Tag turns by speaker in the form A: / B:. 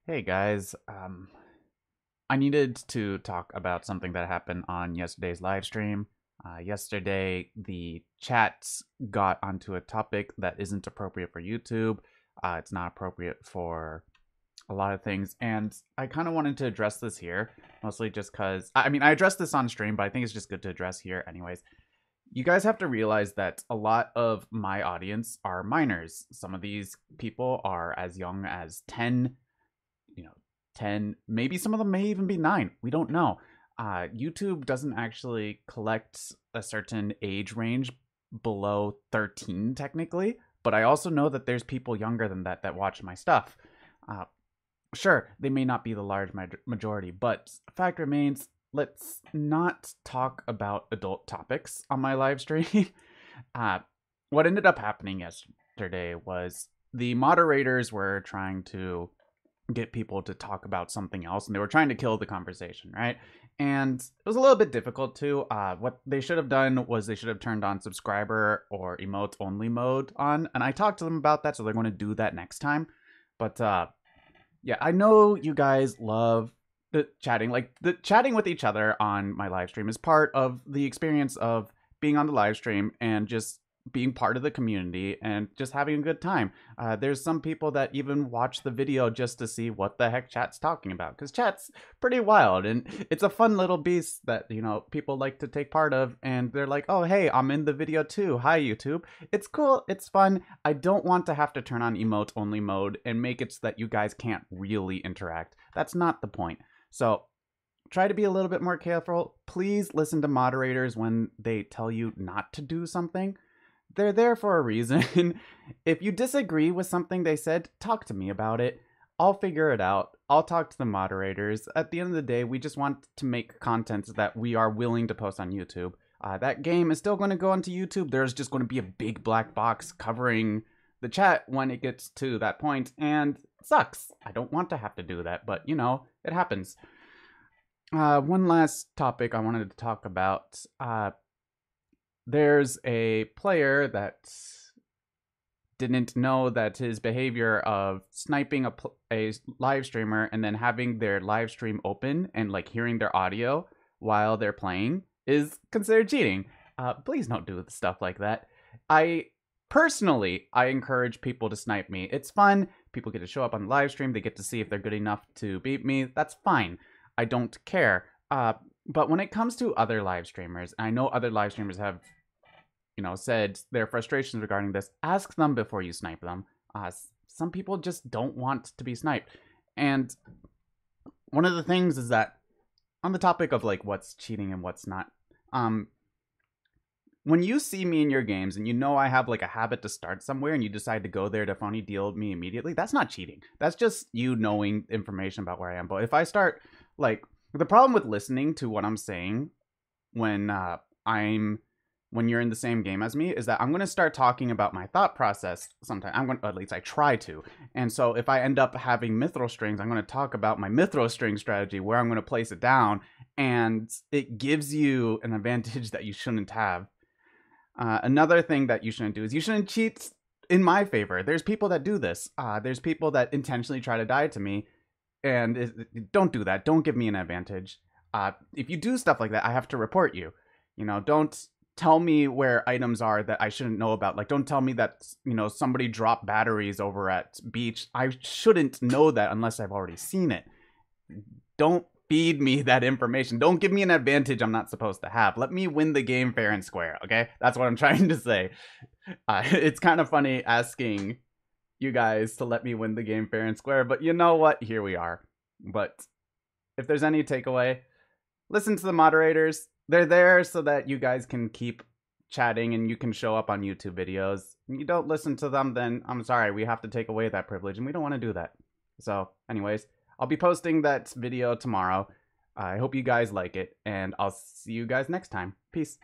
A: Hey guys, I needed to talk about something that happened on yesterday's live stream. Yesterday, the chats got onto a topic that isn't appropriate for YouTube. It's not appropriate for a lot of things, and I kind of wanted to address this here, mostly just because I addressed this on stream, but I think it's just good to address here, anyways. You guys have to realize that a lot of my audience are minors. Some of these people are as young as 10, you know 10, maybe some of them may even be 9, we don't know. YouTube doesn't actually collect a certain age range below 13 technically, but I also know that there's people younger than that that watch my stuff. Sure, they may not be the large majority, but fact remains, let's not talk about adult topics on my live stream. uh, what ended up happening yesterday was the moderators were trying to get people to talk about something else, and they were trying to kill the conversation, right? And it was a little bit difficult too. What they should have done was they should have turned on subscriber or emote only mode on, and I talked to them about that, so they're going to do that next time. But yeah, I know you guys love the chatting. Like, the chatting with each other on my live stream is part of the experience of being on the live stream and just being part of the community and just having a good time. There's some people that even watch the video just to see what the heck chat's talking about, because chat's pretty wild and it's a fun little beast that, people like to take part of, and they're like, oh hey, I'm in the video too, hi YouTube. It's cool, it's fun. I don't want to have to turn on emote only mode and make it so that you guys can't really interact. That's not the point. So try to be a little bit more careful. Please listen to moderators when they tell you not to do something. They're there for a reason. If you disagree with something they said, talk to me about it. I'll figure it out. I'll talk to the moderators. At the end of the day, we just want to make content that we are willing to post on YouTube. That game is still going to go onto YouTube. There's just going to be a big black box covering the chat when it gets to that point, and it sucks. I don't want to have to do that, but it happens. One last topic I wanted to talk about. There's a player that didn't know that his behavior of sniping a live streamer and then having their live stream open and like hearing their audio while they're playing is considered cheating. Please don't do stuff like that. I encourage people to snipe me. It's fun. People get to show up on the live stream. They get to see if they're good enough to beat me. That's fine. I don't care. But when it comes to other live streamers, I know other live streamers have said their frustrations regarding this, ask them before you snipe them. Some people just don't want to be sniped. And one of the things is that, on the topic of like what's cheating and what's not, when you see me in your games and I have like a habit to start somewhere and you decide to go there to phony deal me immediately, that's not cheating. That's just you knowing information about where I am. But if I start, like, the problem with listening to what I'm saying when when you're in the same game as me is that I'm going to start talking about my thought process sometime. At least I try to. And so if I end up having mithril strings, I'm going to talk about my mithril string strategy, where I'm going to place it down, and it gives you an advantage that you shouldn't have. Another thing that you shouldn't do is you shouldn't cheat in my favor. There's people that do this. There's people that intentionally try to die to me, and don't do that. Don't give me an advantage. If you do stuff like that, I have to report you. Don't tell me where items are that I shouldn't know about. Like, don't tell me that, somebody dropped batteries over at beach. I shouldn't know that unless I've already seen it. Don't feed me that information. Don't give me an advantage I'm not supposed to have. Let me win the game fair and square, okay? That's what I'm trying to say. It's kind of funny asking you guys to let me win the game fair and square, but you know what? Here we are. But if there's any takeaway, listen to the moderators. They're there so that you guys can keep chatting and you can show up on YouTube videos. If you don't listen to them, then I'm sorry, we have to take away that privilege, and we don't want to do that. So anyways, I'll be posting that video tomorrow. I hope you guys like it, and I'll see you guys next time. Peace.